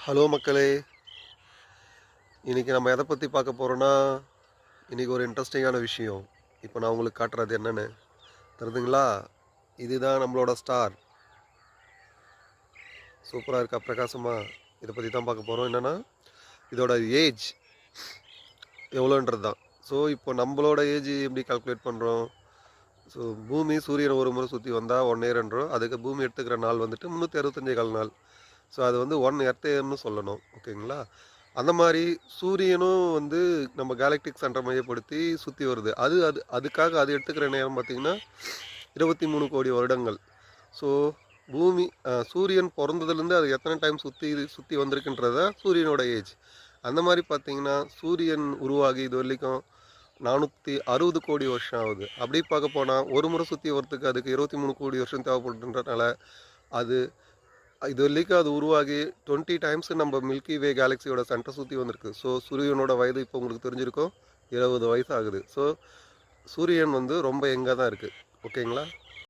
Hello மக்களே! இன்னைக்கு நம்ம எத பத்தி பார்க்க போறோம்னா, இன்னைக்கு ஒரு இன்ட்ரஸ்டிங்கான விஷயம். இப்ப நான் உங்களுக்கு காட்டுறது என்னன்னு தெரியுதுங்களா? இதுதான் நம்மளோட ஸ்டார். சூப்பரா இருக்கா? பிரகாசமா? இத பத்தி தான் பார்க்க போறோம். என்னன்னா, இதோட ஏஜ் எவ்வளோன்றது தான். ஸோ, இப்போ நம்மளோட ஏஜ் எப்படி கால்குலேட் பண்றோம்? ஸோ, பூமி சூரியன ஒரு முறை சுத்தி வந்தா 1 இயர் என்றோம். அதுக்கு பூமி எடுத்துக்கிற நாள் வந்துட்டு 365 நாள். ஸோ, அது வந்து 1 எர்த் இயர்ன்னு சொல்லணும். ஓகேங்களா? அந்த மாரி சூரியனும் வந்து நம்ம கேலக்டிக் சென்டர மையப்படுத்தி சுத்தி வருது. அது அது அதுக்காக அது எடுத்துக்கிற நேரம் பார்த்தீங்கன்னா, 23,00,00,000 வருடங்கள். ஸோ, பூமி சூரியன் பொறந்ததுலேருந்து அது எத்தன டைம் சுத்தி சுத்தி வந்திருக்குன்றது தான் சூரியனோட ஏஜ். அந்த மாரி பார்த்தீங்கன்னா, சூரியன் உருவாகி இதுவரைக்கும் 460,00,00,000 வருஷம் ஆகுது. அப்படி பார்க்க போனா, ஒரு முறை சுத்தி வரதுக்கு அதுக்கு 23,00,00,000 வருஷம் தேவைப்படுதுன்றனால, அது இதுவரைக்கும் அது உருவாகி 20 டைம்ஸ் நம்ம மில்கி வே கேலக்ஸியோட சென்டர் சுத்தி வந்திருக்கு. ஸோ, சூரியனோட வயது இப்போ உங்களுக்கு தெரிஞ்சிருக்கும். 20 வயசு ஆகுது. ஸோ, சூரியன் வந்து ரொம்ப யங்கா தான் இருக்கு. ஓகேங்களா?